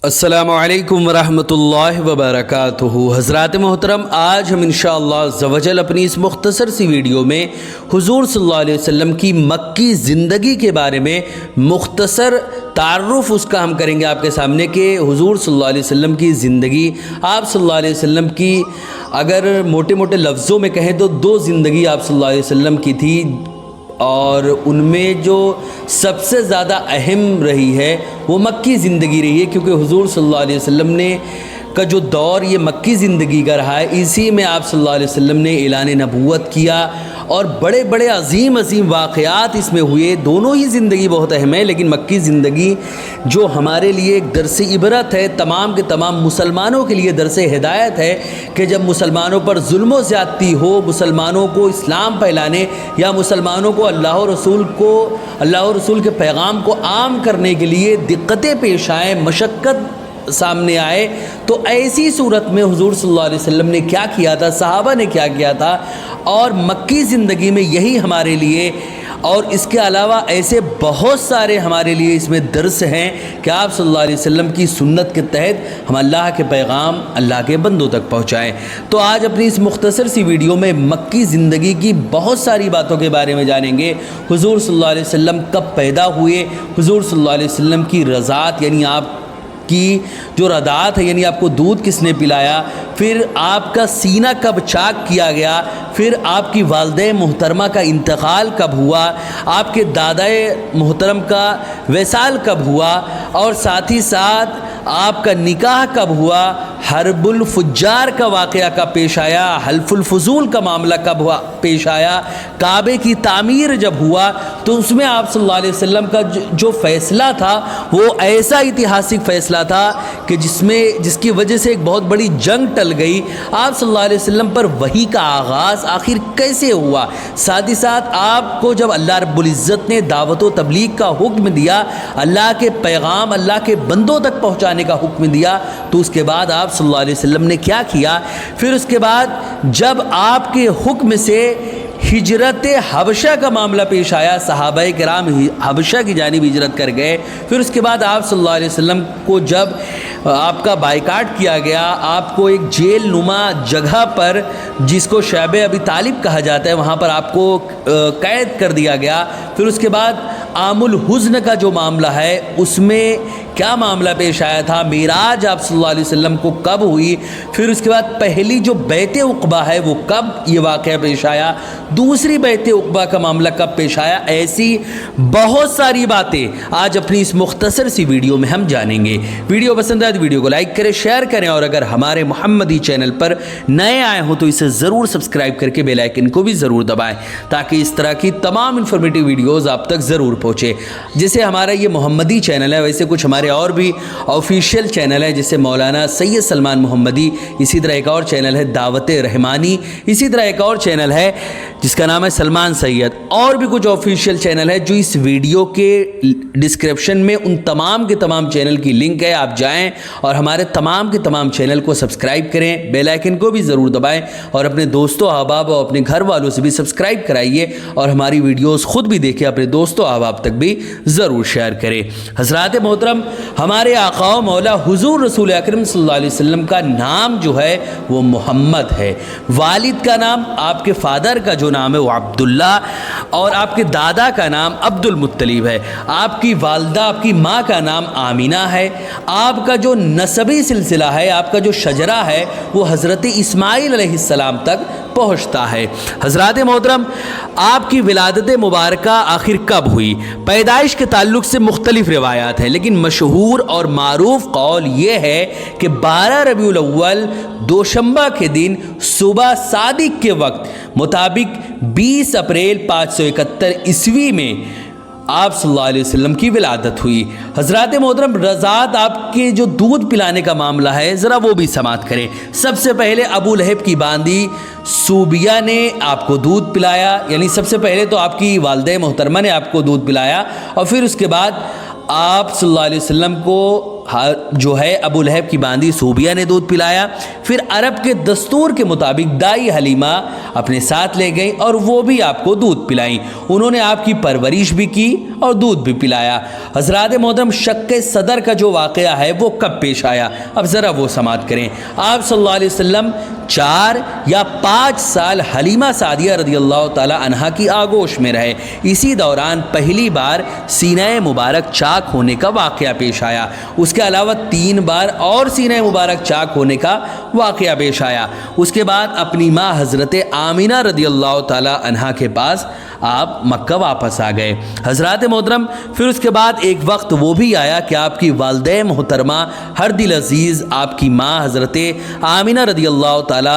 السلام علیکم ورحمۃ اللہ وبرکاتہ۔ حضرات محترم، آج ہم انشاءاللہ عز و جل اپنی اس مختصر سی ویڈیو میں حضور صلی اللہ علیہ وسلم کی مکی زندگی کے بارے میں مختصر تعارف اس کا ہم کریں گے آپ کے سامنے کہ حضور صلی اللہ علیہ وسلم کی زندگی، آپ صلی اللہ علیہ وسلم کی اگر موٹے موٹے لفظوں میں کہیں تو دو زندگی آپ صلی اللہ علیہ وسلم کی تھی، اور ان میں جو سب سے زیادہ اہم رہی ہے وہ مکی زندگی رہی ہے، کیونکہ حضور صلی اللہ علیہ وسلم نے کا جو دور یہ مکی زندگی کا رہا ہے، اسی میں آپ صلی اللہ علیہ وسلم نے اعلان نبوت کیا اور بڑے بڑے عظیم واقعات اس میں ہوئے۔ دونوں ہی زندگی بہت اہم ہے، لیکن مکی زندگی جو ہمارے لیے ایک درس عبرت ہے، تمام کے تمام مسلمانوں کے لیے درس ہدایت ہے کہ جب مسلمانوں پر ظلم و زیادتی ہو، مسلمانوں کو اسلام پھیلانے یا مسلمانوں کو اللہ و رسول کے پیغام کو عام کرنے کے لیے دقتیں پیش آئیں، مشقت سامنے آئے، تو ایسی صورت میں حضور صلی اللہ علیہ وسلم نے کیا کیا تھا، صحابہ نے کیا کیا تھا، اور مکی زندگی میں یہی ہمارے لیے اور اس کے علاوہ ایسے بہت سارے ہمارے لیے اس میں درس ہیں کہ آپ صلی اللہ علیہ وسلم کی سنت کے تحت ہم اللہ کے پیغام اللہ کے بندوں تک پہنچائیں۔ تو آج اپنی اس مختصر سی ویڈیو میں مکی زندگی کی بہت ساری باتوں کے بارے میں جانیں گے۔ حضور صلی اللہ علیہ وسلم کب پیدا ہوئے، حضور صلی اللہ علیہ وسلم کی رضاعت یعنی آپ کی جو رضاعت ہے یعنی آپ کو دودھ کس نے پلایا، پھر آپ کا سینہ کب چاک کیا گیا، پھر آپ کی والدہ محترمہ کا انتقال کب ہوا، آپ کے دادائے محترم کا وصال کب ہوا، اور ساتھ ہی ساتھ آپ کا نکاح کب ہوا، حرب الفجار کا واقعہ کب پیش آیا، حلف الفضول کا معاملہ کب ہوا پیش آیا، کعبے کی تعمیر جب ہوا تو اس میں آپ صلی اللہ علیہ وسلم کا جو فیصلہ تھا وہ ایسا اتہاسک فیصلہ تھا کہ جس کی وجہ سے ایک بہت بڑی جنگ ٹل گئی۔ آپ صلی اللہ علیہ وسلم پر وحی کا آغاز آخر کیسے ہوا، ساتھ ہی ساتھ آپ کو جب اللہ رب العزت نے دعوت و تبلیغ کا حکم دیا، اللہ کے پیغام اللہ کے بندوں تک پہنچانے کا حکم دیا، تو اس کے بعد آپ صلی اللہ علیہ وسلم نے کیا کیا، پھر اس کے بعد جب آپ کے حکم سے ہجرت حبشہ کا معاملہ پیش آیا، صحابہ کرام حبشہ کی جانب ہجرت کر گئے، پھر اس کے بعد آپ صلی اللہ علیہ وسلم کو جب آپ کا بائیکاٹ کیا گیا، آپ کو ایک جیل نما جگہ پر جس کو شعب ابی طالب کہا جاتا ہے وہاں پر آپ کو قید کر دیا گیا، پھر اس کے بعد عام الحزن کا جو معاملہ ہے اس میں کیا معاملہ پیش آیا تھا، معراج آپ صلی اللہ علیہ وسلم کو کب ہوئی، پھر اس کے بعد پہلی جو بیعت عقبہ ہے وہ کب یہ واقعہ پیش آیا، دوسری بیعت عقبہ کا معاملہ کب پیش آیا، ایسی بہت ساری باتیں آج اپنی اس مختصر سی ویڈیو میں ہم جانیں گے۔ ویڈیو پسند آئے تو ویڈیو کو لائک کریں، شیئر کریں، اور اگر ہمارے محمدی چینل پر نئے آئے ہوں تو اسے ضرور سبسکرائب کر کے بیل آئیکن کو بھی ضرور دبائیں تاکہ اس طرح کی تمام انفارمیٹیو ویڈیوز آپ تک ضرور پہنچے۔ جیسے ہمارا یہ محمدی چینل ہے، ویسے کچھ ہمارے اور بھی آفیشیل چینل ہے، جیسے مولانا سید سلمان محمدی، اسی طرح ایک اور چینل ہے دعوت رحمانی، اسی طرح ایک اور چینل ہے جس کا نام ہے سلمان سید، اور بھی کچھ آفیشیل چینل ہے جو اس ویڈیو کے ڈسکرپشن میں ان تمام کے تمام چینل کی لنک ہے، آپ جائیں اور ہمارے تمام کے تمام چینل کو سبسکرائب کریں، بیل آئیکن کو بھی ضرور دبائیں، اور اپنے دوستوں احباب اور اپنے گھر والوں سے بھی سبسکرائب کرائیے، اور ہماری ویڈیوز خود بھی دیکھیں، اپنے دوستوں احباب تک بھی ضرور شیئر کریں۔ حضرات محترم، ہمارے آقا و مولا حضور رسول اکرم صلی اللہ علیہ وسلم کا نام جو ہے وہ محمد ہے، والد کا نام، آپ کے فادر کا جو نام ہے وہ عبداللہ، اور آپ کے دادا کا نام عبد المطلب ہے، آپ کی والدہ آپ کی ماں کا نام آمینہ ہے، آپ کا جو نسبی سلسلہ ہے، آپ کا جو شجرہ ہے وہ حضرت اسماعیل علیہ السلام تک پہنچتا ہے۔ حضرات محترم، آپ کی ولادت مبارکہ آخر کب ہوئی، پیدائش کے تعلق سے مختلف روایات ہیں، لیکن مشہور اور معروف قول یہ ہے کہ 12 ربیع الاول دوشنبہ کے دن صبح صادق کے وقت مطابق 20 اپریل 571 عیسوی میں آپ صلی اللہ علیہ وسلم کی ولادت ہوئی۔ حضرات محترم، رضاعت آپ کے جو دودھ پلانے کا معاملہ ہے ذرا وہ بھی سماعت کریں۔ سب سے پہلے ابو لہب کی باندی صوبیہ نے آپ کو دودھ پلایا، یعنی سب سے پہلے تو آپ کی والدہ محترمہ نے آپ کو دودھ پلایا، اور پھر اس کے بعد آپ صلی اللہ علیہ وسلم کو جو ہے ابو لہب کی باندی صوبیہ نے دودھ پلایا، پھر عرب کے دستور کے مطابق دائی حلیمہ اپنے ساتھ لے گئیں اور وہ بھی آپ کو دودھ پلائیں. انہوں نے آپ کی پرورش بھی کی اور دودھ بھی پلایا. حضرات محترم شق صدر کا جو واقعہ ہے وہ کب پیش آیا؟ اب ذرا وہ سماعت کریں. آپ صلی اللہ علیہ وسلم 4 یا 5 سال حلیمہ سعدیہ رضی اللہ تعالی عنہا کی آغوش میں رہے. اسی دوران پہلی بار سینہ مبارک چاک ہونے کا واقعہ پیش آیا. اس کے علاوہ 3 بار اور سینہ مبارک چاک ہونے کا واقعہ پیش آیا. اس کے بعد اپنی ماں حضرت آمینہ رضی اللہ تعالی عنہا کے پاس آپ مکہ واپس آ گئے. حضرات محترم پھر اس کے بعد ایک وقت وہ بھی آیا کہ آپ کی والدہ محترمہ ہر دل عزیز آپ کی ماں حضرت آمینہ رضی اللہ تعالی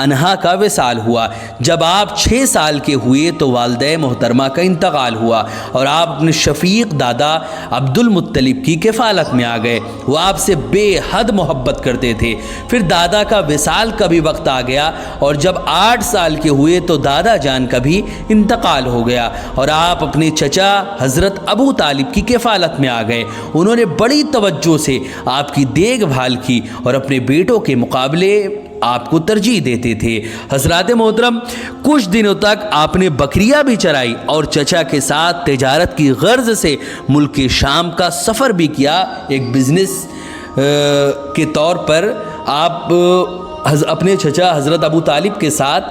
عنہا کا وصال ہوا. جب آپ 6 سال کے ہوئے تو والدہ محترمہ کا انتقال ہوا اور آپ اپنے شفیق دادا عبد المطلب کی کفالت میں آ گئے. وہ آپ سے بے حد محبت کرتے تھے. پھر دادا کا وصال کا بھی وقت آ گیا اور جب 8 سال کے ہوئے تو دادا جان کا بھی انتقال ہو گیا اور آپ اپنے چچا حضرت ابو طالب کی کفالت میں آ گئے. انہوں نے بڑی توجہ سے آپ کی دیکھ بھال کی اور اپنے بیٹوں کے مقابلے آپ کو ترجیح دیتے تھے. حضرات محترم کچھ دنوں تک آپ نے بکریاں بھی چرائی اور چچا کے ساتھ تجارت کی غرض سے ملک شام کا سفر بھی کیا. ایک بزنس کے طور پر آپ اپنے چچا حضرت ابو طالب کے ساتھ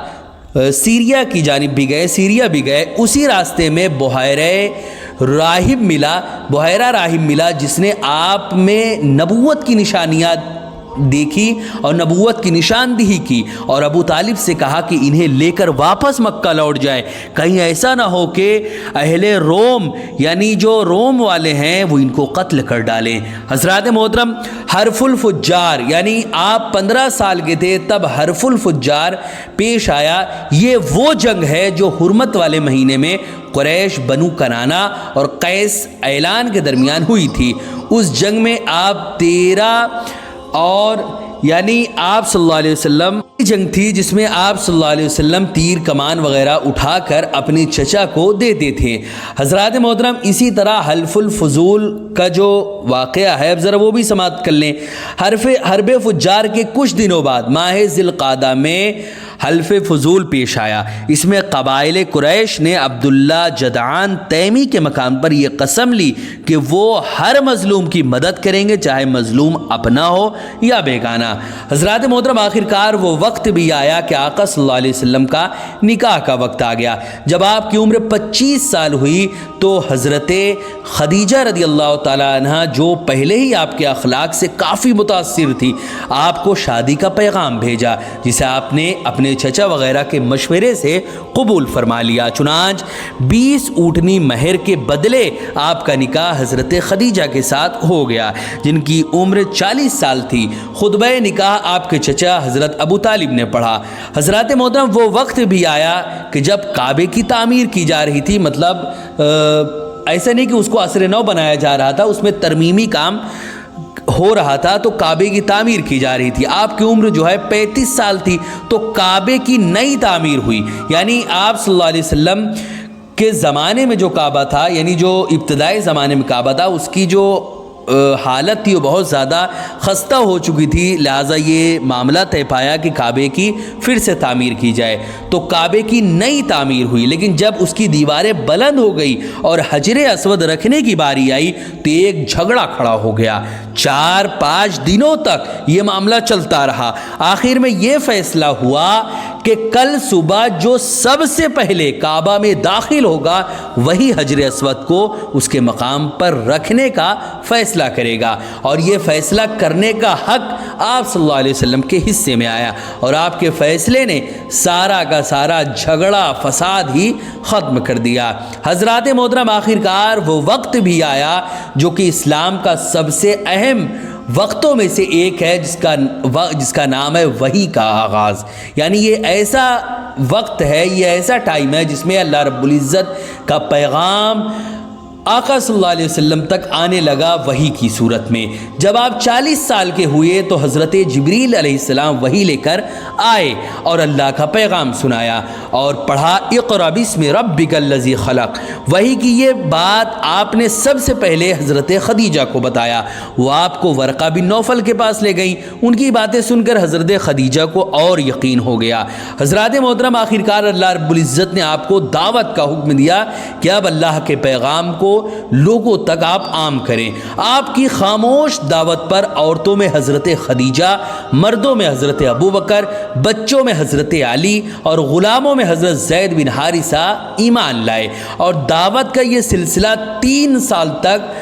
سیریا کی جانب بھی گئے. سیریا بھی گئے. اسی راستے میں بحیرہ راہب ملا جس نے آپ میں نبوت کی نشانیاں دیکھی اور نبوت کی نشاندہی کی اور ابو طالب سے کہا کہ انہیں لے کر واپس مکہ لوٹ جائے. کہیں ایسا نہ ہو کہ اہل روم یعنی جو روم والے ہیں وہ ان کو قتل کر ڈالیں. حضرات محترم حرف الفجار یعنی آپ 15 سال کے تھے تب حرف الفجار پیش آیا. یہ وہ جنگ ہے جو حرمت والے مہینے میں قریش، بنو کنانہ اور قیس اعلان کے درمیان ہوئی تھی. اس جنگ میں آپ 13 اور یعنی آپ صلی اللہ علیہ وسلم جنگ تھی جس میں آپ صلی اللہ علیہ وسلم تیر کمان وغیرہ اٹھا کر اپنے چچا کو دیتے تھے. حضرات محترم اسی طرح حلف الفضول کا جو واقعہ ہے اب ذرا وہ بھی سماعت کر لیں. حرب فجار کے کچھ دنوں بعد ماہ ذی القعدہ میں حلف فضول پیش آیا. اس میں قبائل قریش نے عبداللہ جدعان تیمی کے مقام پر یہ قسم لی کہ وہ ہر مظلوم کی مدد کریں گے چاہے مظلوم اپنا ہو یا بیگانہ. حضرات محترم آخرکار وہ وقت بھی آیا کہ آقا صلی اللہ علیہ وسلم کا نکاح کا وقت آ گیا. جب آپ کی عمر 25 سال ہوئی تو حضرت خدیجہ رضی اللہ تعالی عنہ جو پہلے ہی آپ کے اخلاق سے کافی متاثر تھی آپ کو شادی کا پیغام بھیجا جسے آپ نے اپنے چچا وغیرہ کے مشورے سے قبول فرما لیا. چنانچہ 20 اونٹنی مہر کے بدلے آپ کا نکاح حضرت خدیجہ کے ساتھ ہو گیا جن کی عمر 40 سال تھی. خطبہ نکاح آپ کے چچا حضرت ابو طالب نے پڑھا. حضرات محترم وہ وقت بھی آیا کہ جب کعبے کی تعمیر کی جا رہی تھی. مطلب ایسا نہیں کہ اس کو عصر نو بنایا جا رہا تھا، اس میں ترمیمی کام ہو رہا تھا تو کعبے کی تعمیر کی جا رہی تھی. آپ کی عمر جو ہے 35 سال تھی تو کعبے کی نئی تعمیر ہوئی. یعنی آپ صلی اللہ علیہ وسلم کے زمانے میں جو کعبہ تھا یعنی جو ابتدائی زمانے میں کعبہ تھا اس کی جو حالت تھی وہ بہت زیادہ خستہ ہو چکی تھی. لہٰذا یہ معاملہ طے پایا کہ کعبے کی پھر سے تعمیر کی جائے. تو کعبے کی نئی تعمیر ہوئی لیکن جب اس کی دیواریں بلند ہو گئی اور حجر اسود رکھنے کی باری آئی تو ایک جھگڑا کھڑا ہو گیا. 4-5 دنوں تک یہ معاملہ چلتا رہا. آخر میں یہ فیصلہ ہوا کہ کل صبح جو سب سے پہلے کعبہ میں داخل ہوگا وہی حجر اسود کو اس کے مقام پر رکھنے کا فیصلہ کرے گا. اور یہ فیصلہ کرنے کا حق آپ صلی اللہ علیہ وسلم کے حصے میں آیا اور آپ کے فیصلے نے سارا کا سارا جھگڑا فساد ہی ختم کر دیا. حضرات محترم آخرکار وہ وقت بھی آیا جو کہ اسلام کا سب سے اہم وقتوں میں سے ایک ہے جس کا نام ہے وحی کا آغاز. یعنی یہ ایسا وقت ہے، یہ ایسا ٹائم ہے جس میں اللہ رب العزت کا پیغام آقا صلی اللہ علیہ وسلم تک آنے لگا وحی کی صورت میں۔ جب آپ 40 سال کے ہوئے تو حضرت جبریل علیہ السلام وحی لے کر آئے اور اللہ کا پیغام سنایا اور پڑھا اقرأ بسم ربک الذی خلق۔ وحی کی یہ بات آپ نے سب سے پہلے حضرت خدیجہ کو بتایا، وہ آپ کو ورقہ بن نوفل کے پاس لے گئیں۔ ان کی باتیں سن کر حضرت خدیجہ کو اور یقین ہو گیا۔ حضرات محترم، آخرکار اللہ رب العزت نے آپ کو دعوت کا حکم دیا کہ اب اللہ کے پیغام کو لوگوں تک آپ عام کریں۔ آپ کی خاموش دعوت پر عورتوں میں حضرت خدیجہ، مردوں میں حضرت ابوبکر، بچوں میں حضرت علی اور غلاموں میں حضرت زید بن حارثہ ایمان لائے، اور دعوت کا یہ سلسلہ 3 سال تک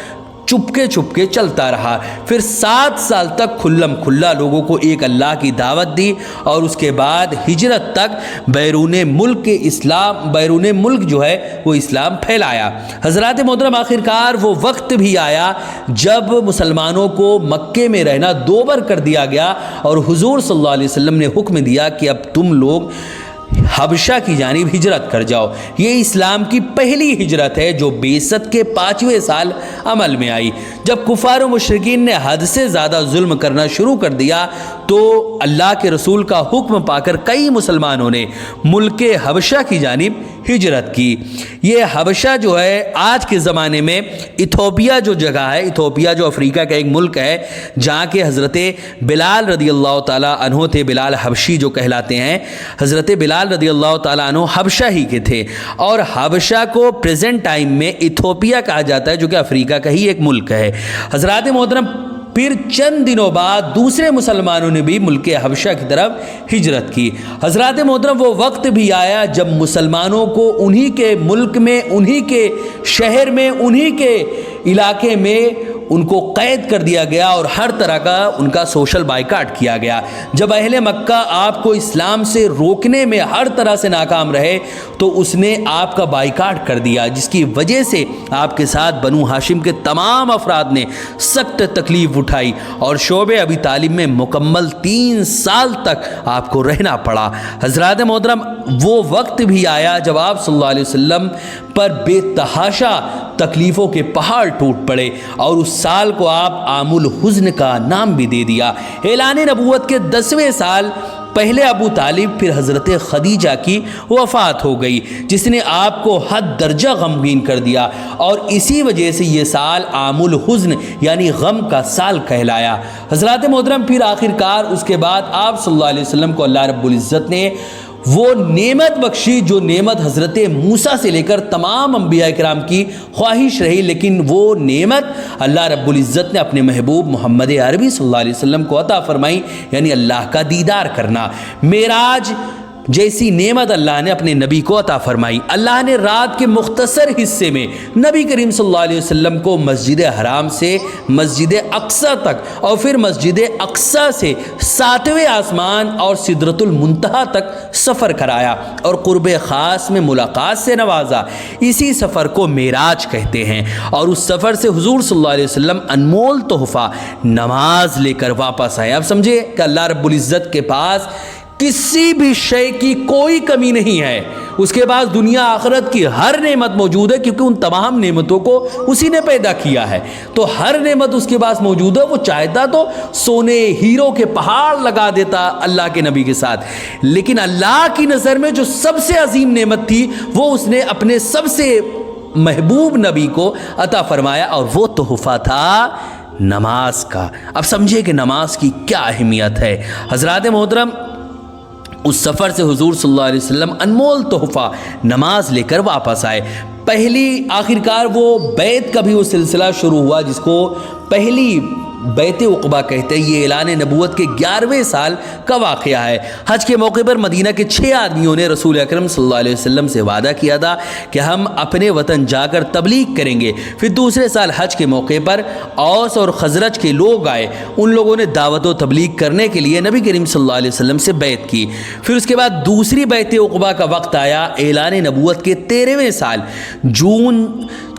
چپکے چلتا رہا۔ پھر 7 سال تک کھلم کھلا لوگوں کو ایک اللہ کی دعوت دی، اور اس کے بعد ہجرت تک بیرون ملک جو ہے وہ اسلام پھیلایا۔ حضرات محترم، آخرکار وہ وقت بھی آیا جب مسلمانوں کو مکے میں رہنا دوبر کر دیا گیا، اور حضور صلی اللہ علیہ وسلم نے حکم دیا کہ اب تم لوگ حبشہ کی جانب ہجرت کر جاؤ۔ یہ اسلام کی پہلی ہجرت ہے جو بعثت کے 5ویں سال عمل میں آئی۔ جب کفار و مشرکین نے حد سے زیادہ ظلم کرنا شروع کر دیا تو اللہ کے رسول کا حکم پا کر کئی مسلمانوں نے ملک حبشہ کی جانب ہجرت کی۔ یہ حبشہ جو ہے آج کے زمانے میں ایتھوپیا جو جگہ ہے، ایتھوپیا جو افریقہ کا ایک ملک ہے، جہاں کے حضرت بلال رضی اللہ تعالیٰ عنہ تھے، بلال حبشی جو کہلاتے ہیں، حضرت بلال رضی اللہ تعالیٰ عنہ حبشہ ہی کے تھے، اور حبشہ کو پریزنٹ ٹائم میں ایتھوپیا کہا جاتا ہے، جو کہ افریقہ کا ہی ایک ملک ہے۔ حضرات محترم، پھر چند دنوں بعد دوسرے مسلمانوں نے بھی ملک حبشہ کی طرف ہجرت کی۔ حضرات محترم، وہ وقت بھی آیا جب مسلمانوں کو انہی کے ملک میں، انہی کے شہر میں، انہی کے علاقے میں ان کو قید کر دیا گیا، اور ہر طرح کا ان کا سوشل بائیکاٹ کیا گیا۔ جب اہل مکہ آپ کو اسلام سے روکنے میں ہر طرح سے ناکام رہے تو اس نے آپ کا بائیکاٹ کر دیا، جس کی وجہ سے آپ کے ساتھ بنو ہاشم کے تمام افراد نے سخت تکلیف اٹھائی، اور شعبہ ابی طالب میں مکمل 3 سال تک آپ کو رہنا پڑا۔ حضرات محترم، وہ وقت بھی آیا جب آپ صلی اللہ علیہ وسلم پر بے تحاشا تکلیفوں کے پہاڑ ٹوٹ پڑے، اور اس سال کو آپ عام الحزن کا نام بھی دے دیا۔ اعلان نبوت کے 10ویں سال پہلے ابو طالب، پھر حضرت خدیجہ کی وفات ہو گئی، جس نے آپ کو حد درجہ غمگین کر دیا، اور اسی وجہ سے یہ سال عام الحزن یعنی غم کا سال کہلایا۔ حضرات محترم، پھر آخرکار اس کے بعد آپ صلی اللہ علیہ وسلم کو اللہ رب العزت نے وہ نعمت بخشی جو نعمت حضرت موسیٰ سے لے کر تمام انبیاء کرام کی خواہش رہی، لیکن وہ نعمت اللہ رب العزت نے اپنے محبوب محمد عربی صلی اللہ علیہ وسلم کو عطا فرمائی، یعنی اللہ کا دیدار کرنا۔ معراج جیسی نعمت اللہ نے اپنے نبی کو عطا فرمائی۔ اللہ نے رات کے مختصر حصے میں نبی کریم صلی اللہ علیہ وسلم کو مسجد حرام سے مسجد اقصی تک، اور پھر مسجد اقصی سے 7ویں آسمان اور سدرۃ المنتہا تک سفر کرایا، اور قرب خاص میں ملاقات سے نوازا۔ اسی سفر کو معراج کہتے ہیں، اور اس سفر سے حضور صلی اللہ علیہ وسلم انمول تحفہ نماز لے کر واپس آئے۔ اب سمجھے کہ اللہ رب العزت کے پاس کسی بھی شے کی کوئی کمی نہیں ہے، اس کے بعد دنیا آخرت کی ہر نعمت موجود ہے، کیونکہ ان تمام نعمتوں کو اسی نے پیدا کیا ہے، تو ہر نعمت اس کے پاس موجود ہے۔ وہ چاہتا تو سونے ہیروں کے پہاڑ لگا دیتا اللہ کے نبی کے ساتھ، لیکن اللہ کی نظر میں جو سب سے عظیم نعمت تھی وہ اس نے اپنے سب سے محبوب نبی کو عطا فرمایا، اور وہ تحفہ تھا نماز کا۔ اب سمجھے کہ نماز کی کیا اہمیت ہے۔ حضرات محترم، اس سفر سے حضور صلی اللہ علیہ وسلم انمول تحفہ نماز لے کر واپس آئے۔ پہلی آخرکار وہ بیعت کا بھی وہ سلسلہ شروع ہوا جس کو پہلی بیعت عقبہ کہتے ہیں۔ یہ اعلان نبوت کے 11ویں سال کا واقعہ ہے۔ حج کے موقع پر مدینہ کے 6 آدمیوں نے رسول اکرم صلی اللہ علیہ وسلم سے وعدہ کیا تھا کہ ہم اپنے وطن جا کر تبلیغ کریں گے۔ پھر دوسرے سال حج کے موقع پر اوس اور خزرج کے لوگ آئے، ان لوگوں نے دعوت و تبلیغ کرنے کے لیے نبی کریم صلی اللہ علیہ وسلم سے بیعت کی۔ پھر اس کے بعد دوسری بیعت عقبہ کا وقت آیا۔ اعلان نبوت کے 13ویں سال جون